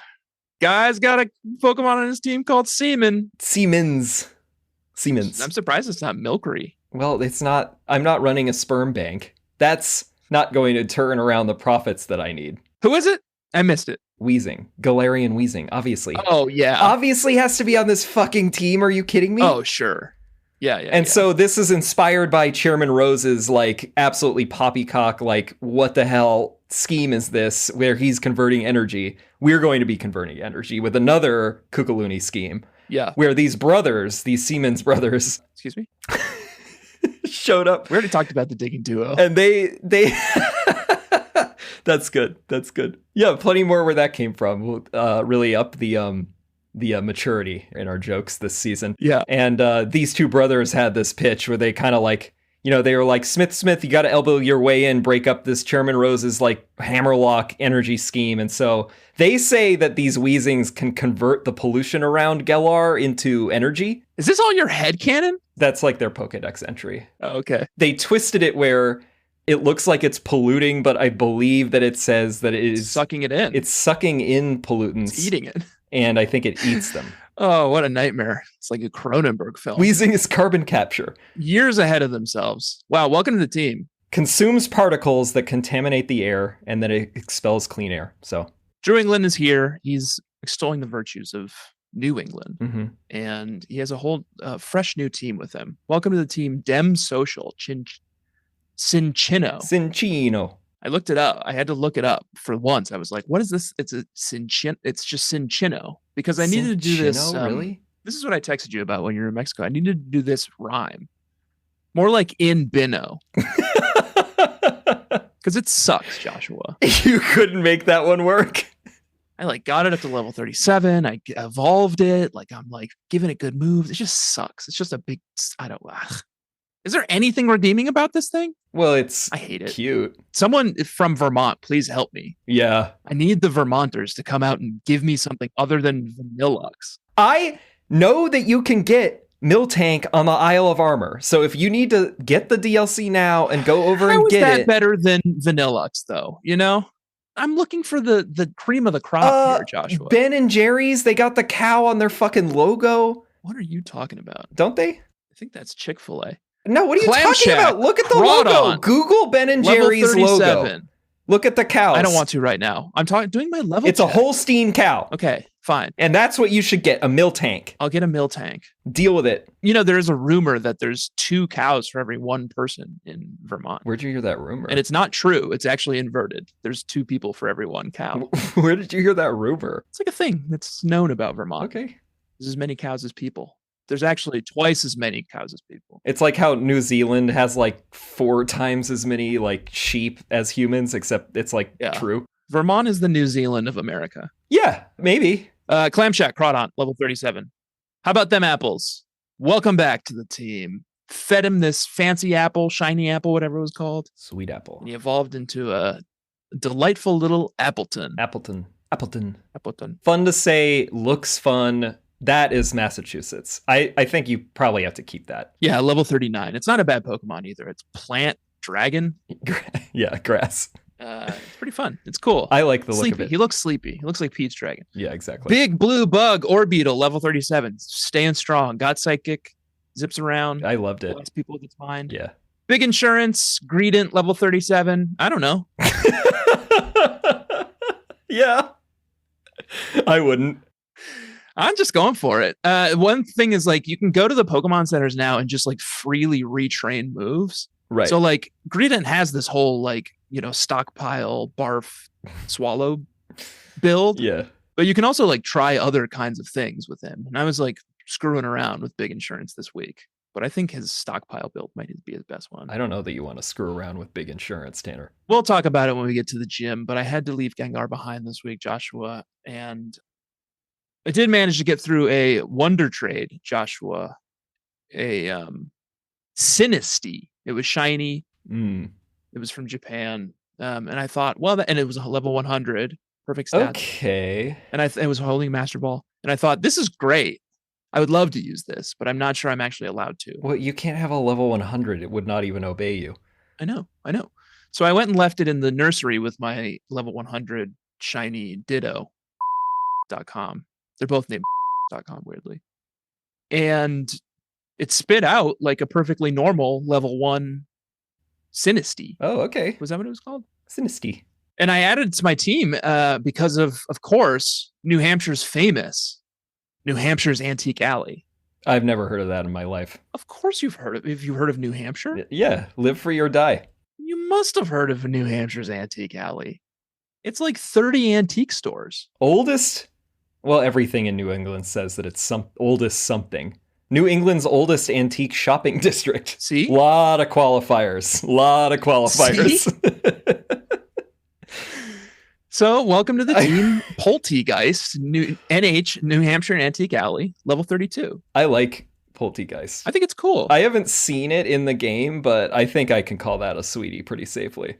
Guy's got a Pokemon on his team called Siemens. I'm surprised it's not Milcery. Well, it's not. I'm not running a sperm bank. That's not going to turn around the profits that I need. Who is it? I missed it. Wheezing. Galarian Wheezing, obviously. Oh, yeah. Obviously has to be on this fucking team. Are you kidding me? Oh, sure. Yeah. And so this is inspired by Chairman Rose's, like, absolutely poppycock, like, what the hell scheme is this, where he's converting energy. We're going to be converting energy with another Kukaloony scheme. Yeah. Where these brothers, these Siemens brothers... Excuse me? showed up. We already talked about the digging duo. And they That's good. Yeah, plenty more where that came from. Really up the maturity in our jokes this season. Yeah. And these two brothers had this pitch where they kind of like, you know, they were like, Smith, you got to elbow your way in, break up this Chairman Rose's like Hammerlocke energy scheme. And so they say that these Wheezings can convert the pollution around Galar into energy. Is this all your headcanon? That's like their Pokedex entry. Oh, okay. They twisted it where it looks like it's polluting, but I believe that it says that it is sucking it in. It's sucking in pollutants. It's eating it. And I think it eats them. Oh, what a nightmare. It's like a Cronenberg film. Wheezing is carbon capture. Years ahead of themselves. Wow, welcome to the team. Consumes particles that contaminate the air, and then it expels clean air. So Drew England is here. He's extolling the virtues of New England. Mm-hmm. And he has a whole fresh new team with him. Welcome to the team, Dem Social, Cinchino. I looked it up. I had to look it up for once. I was like, what is this? It's a Cinchino. It's just Cinchino. Because I needed to do this. Really? This is what I texted you about when you were in Mexico. I needed to do this rhyme. More like in Bino. Because it sucks, Joshua. You couldn't make that one work. I like got it up to level 37. I evolved it. Like I'm like giving it good moves. It just sucks. It's just a big, I don't. Is there anything redeeming about this thing? Well, it's I hate it. Cute. Someone from Vermont, please help me. Yeah. I need the Vermonters to come out and give me something other than Vanillux. I know that you can get Miltank on the Isle of Armor. So if you need to get the DLC now and go over and get it. How is that better than Vanillux, though? You know? I'm looking for the cream of the crop here, Joshua. Ben and Jerry's, they got the cow on their fucking logo. What are you talking about? Don't they? I think that's Chick-fil-A. No, what are you talking about? Look at the logo. Google Ben and Jerry's logo. Look at the cows. I don't want to right now. I'm doing my level It's check. A Holstein cow. Okay, fine. And that's what you should get, a Miltank. I'll get a Miltank. Deal with it. You know, there is a rumor that there's 2 cows for every 1 person in Vermont. Where'd you hear that rumor? And it's not true. It's actually inverted. There's 2 people for every 1 cow. Where did you hear that rumor? It's like a thing that's known about Vermont. Okay. There's as many cows as people. There's actually twice as many cows as people. It's like how New Zealand has like 4 times as many like sheep as humans, except it's like true. Vermont is the New Zealand of America. Yeah, maybe. Clamshack, Crawdon, level 37. How about them apples? Welcome back to the team. Fed him this fancy apple, shiny apple, whatever it was called. Sweet apple. And he evolved into a delightful little Appleton. Appleton. Appleton. Fun to say, looks fun. That is Massachusetts. I think you probably have to keep that. Yeah, level 39. It's not a bad Pokemon either. It's plant, dragon. Yeah, grass. It's pretty fun. It's cool. I like the look sleepy. of it. He looks sleepy. He looks like Pete's dragon. Yeah, exactly. Big blue bug, Orbeetle, level 37. Staying strong. Got psychic. Zips around. I loved it. Lots of people with its mind. Yeah. Big insurance, Greedent, level 37. I don't know. Yeah. I wouldn't. I'm just going for it. One thing is like you can go to the Pokemon centers now and just like freely retrain moves. Right. So like Greedent has this whole like, you know, stockpile barf swallow build. Yeah. But you can also like try other kinds of things with him. And I was like screwing around with Big Insurance this week. But I think his stockpile build might be his best one. I don't know that you want to screw around with Big Insurance, Tanner. We'll talk about it when we get to the gym, but I had to leave Gengar behind this week, Joshua. And I did manage to get through a Wonder Trade, Joshua. A Sinistea. It was shiny. It was from Japan. And I thought, well, and it was a level 100. Perfect stats. Okay. And it was holding Master Ball. And I thought, this is great. I would love to use this, but I'm not sure I'm actually allowed to. Well, you can't have a level 100. It would not even obey you. I know. So I went and left it in the nursery with my level 100 shiny Ditto.com. They're both named .com, weirdly. And it spit out like a perfectly normal level 1 Sinistea. Oh, okay. Was that what it was called? Sinistea. And I added it to my team because of course, New Hampshire's famous New Hampshire's Antique Alley. I've never heard of that in my life. Of course you've heard of it. Have you heard of New Hampshire? Yeah, live free or die. You must have heard of New Hampshire's Antique Alley. It's like 30 antique stores. Oldest? Well, everything in New England says that it's oldest something. New England's oldest antique shopping district. See? Lot of qualifiers. So, welcome to the team, Poltegeist, New Hampshire Antique Alley, level 32. I like Poltegeist. I think it's cool. I haven't seen it in the game, but I think I can call that a sweetie pretty safely.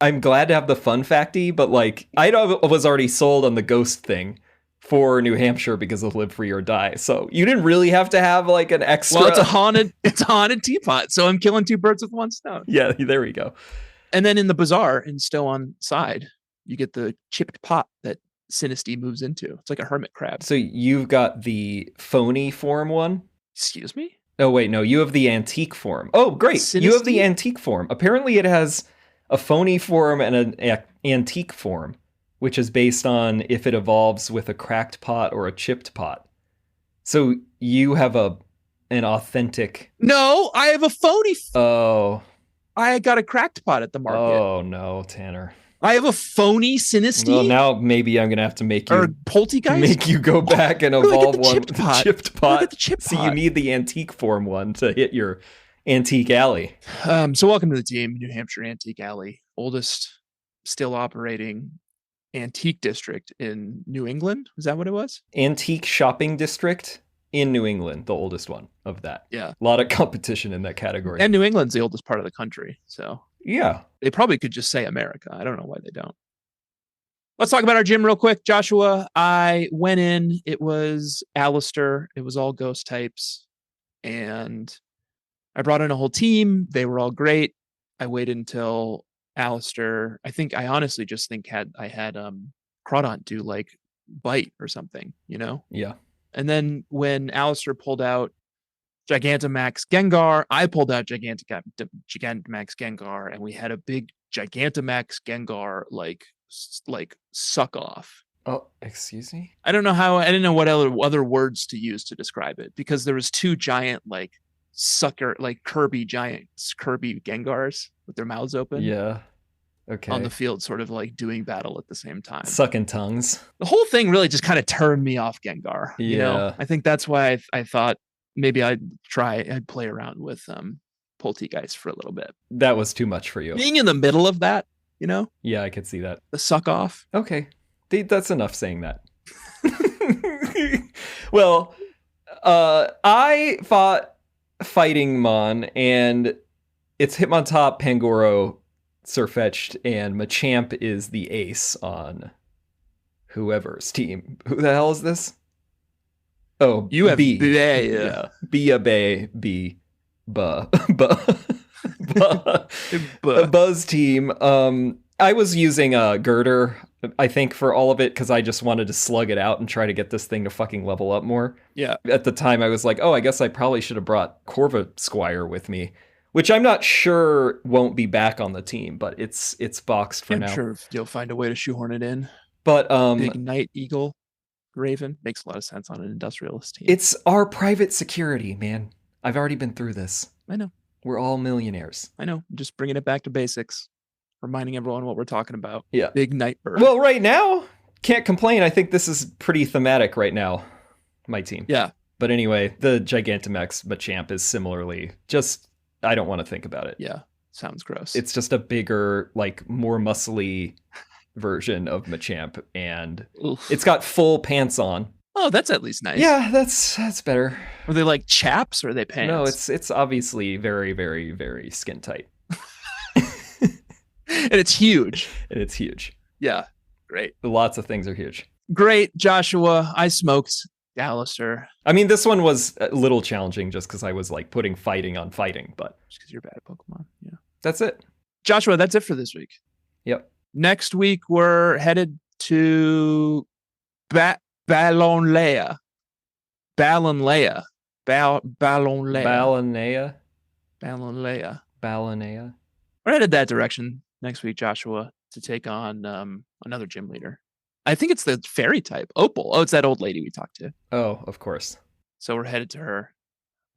I'm glad to have the fun facty, but like I was already sold on the ghost thing for New Hampshire because of Live Free or Die. So you didn't really have to have like an extra. Well, it's a haunted teapot, so I'm killing 2 birds with 1 stone. Yeah, there we go. And then in the bazaar in Stow-on-Side, you get the chipped pot that Sinistea moves into. It's like a hermit crab. So you've got the phony form one? Excuse me? Oh, wait, no, you have the antique form. Oh, great. Sinistea? You have the antique form. Apparently it has a phony form and an antique form, which is based on if it evolves with a cracked pot or a chipped pot. So you have an authentic... No, I have a phony... Oh. I got a cracked pot at the market. Oh, no, Tanner. I have a phony Sinistea. Well, now maybe I'm gonna have to make you Poltegeist? Make you go back and evolve one with the chipped pot. Look at the chipped So pot. you need the antique form one to hit your antique alley. So welcome to the team, New Hampshire Antique Alley, oldest still operating antique district in New England. Is that what it was? Antique shopping district. in New England, the oldest one of that. Yeah. A lot of competition in that category. And New England's the oldest part of the country. So yeah. They probably could just say America. I don't know why they don't. Let's talk about our gym real quick. Joshua, I went in. It was Alistair. It was all ghost types. And I brought in a whole team. They were all great. I waited until Alistair. I honestly just think I had Crawdont do like bite or something, you know? Yeah. And then when Alistair pulled out Gigantamax Gengar, I pulled out Gigantamax Gengar, and we had a big Gigantamax Gengar like suck off. Oh, excuse me? I didn't know what other words to use to describe it, because there was two giant like Kirby Gengars with their mouths open. Yeah. Okay. On the field, sort of like doing battle at the same time. Sucking tongues. The whole thing really just kind of turned me off Gengar. Yeah. You know? I think that's why I thought maybe I'd play around with Poltegeist for a little bit. That was too much for you. Being in the middle of that, you know? Yeah, I could see that. The suck off. Okay. That's enough saying that. Well, I fought Fighting Mon, and it's Hitmontop, Pangoro, Sirfetch'd, and Machamp is the ace on whoever's team. Who the hell is this? Oh, you have B. Yeah. B. Buzz team. I was using a Girder, I think, for all of it, because I just wanted to slug it out and try to get this thing to fucking level up more. Yeah. At the time, I was like, oh, I guess I probably should have brought Corvisquire with me, which I'm not sure won't be back on the team, but it's boxed for now. I'm sure you'll find a way to shoehorn it in. But Big Knight Eagle Raven makes a lot of sense on an industrialist team. It's our private security, man. I've already been through this. I know. We're all millionaires. I know. Just bringing it back to basics. Reminding everyone what we're talking about. Yeah. Big Nightbird. Well, right now, can't complain. I think this is pretty thematic right now, my team. Yeah. But anyway, the Gigantamax Machamp is similarly just, I don't want to think about it. Yeah. Sounds gross. It's just a bigger, like, more muscly version of Machamp, and Oof. It's got full pants on. Oh, that's at least nice. Yeah, that's better. Are they like chaps or are they pants? No, it's obviously very, very, very skin tight. And it's huge. Yeah, great. Lots of things are huge. Great, Joshua. I smoked Alistair. I mean, this one was a little challenging just because I was like putting fighting on fighting, but just because you're bad at Pokemon. Yeah, that's it. Joshua, that's it for this week. Yep. Next week we're headed to Ballonlea. We're headed that direction next week, Joshua, to take on another gym leader. I think it's the fairy type, Opal. Oh, it's that old lady we talked to. Oh, of course. So we're headed to her,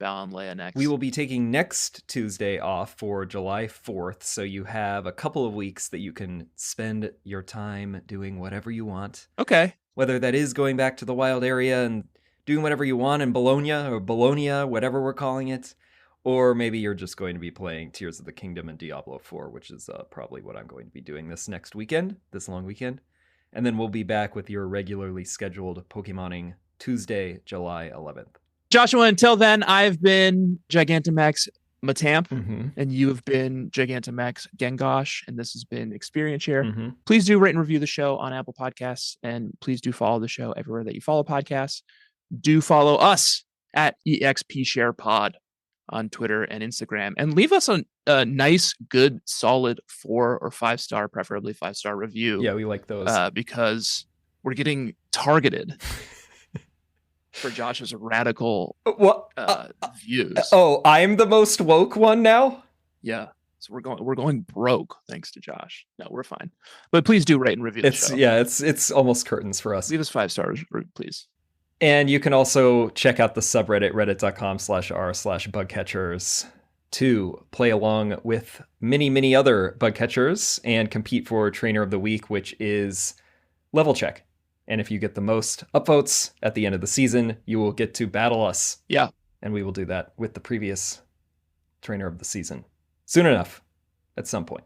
Ballonlea, next. We will be taking next Tuesday off for July 4th, so you have a couple of weeks that you can spend your time doing whatever you want. Okay. Whether that is going back to the wild area and doing whatever you want in Bologna, whatever we're calling it, or maybe you're just going to be playing Tears of the Kingdom and Diablo 4, which is probably what I'm going to be doing this long weekend. And then we'll be back with your regularly scheduled Pokemoning Tuesday, July 11th. Joshua, until then, I've been Gigantamax Machamp, and you have been Gigantamax Gengosh, and this has been Experience Share. Please do rate and review the show on Apple Podcasts, and please do follow the show everywhere that you follow podcasts. Do follow us at EXP Share Pod on Twitter and Instagram, and leave us a nice, good, solid 4 or 5 star, preferably 5-star review. Yeah, we like those because we're getting targeted for Josh's radical views. Oh, I'm the most woke one now? Yeah. So we're going broke thanks to Josh. No, we're fine. But please do rate and review the show. Yeah, it's almost curtains for us. Leave us 5 stars, please. And you can also check out the subreddit, reddit.com/r/bugcatchers, to play along with many other bugcatchers and compete for Trainer of the Week, which is Level Check. And if you get the most upvotes at the end of the season, you will get to battle us. Yeah. And we will do that with the previous Trainer of the Season. Soon enough, at some point.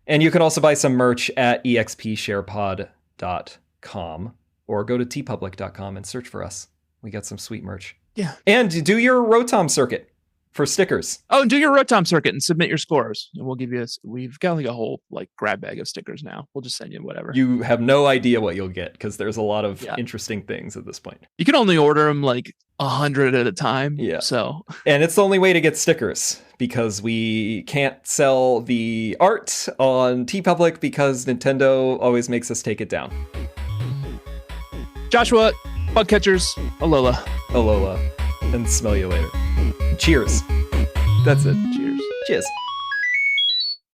And you can also buy some merch at expsharepod.com or go to tpublic.com and search for us. We got some sweet merch. Yeah. And do your Rotom Circuit for stickers. Oh, and do your Rotom Circuit and submit your scores. And we'll give you we've got like a whole like grab bag of stickers now. We'll just send you whatever. You have no idea what you'll get because there's a lot of interesting things at this point. You can only order them like 100 at a time. Yeah. So, and it's the only way to get stickers because we can't sell the art on TeePublic because Nintendo always makes us take it down. Joshua, bug catchers, Alola. Alola. And smell you later. Cheers. That's it. Cheers. Cheers.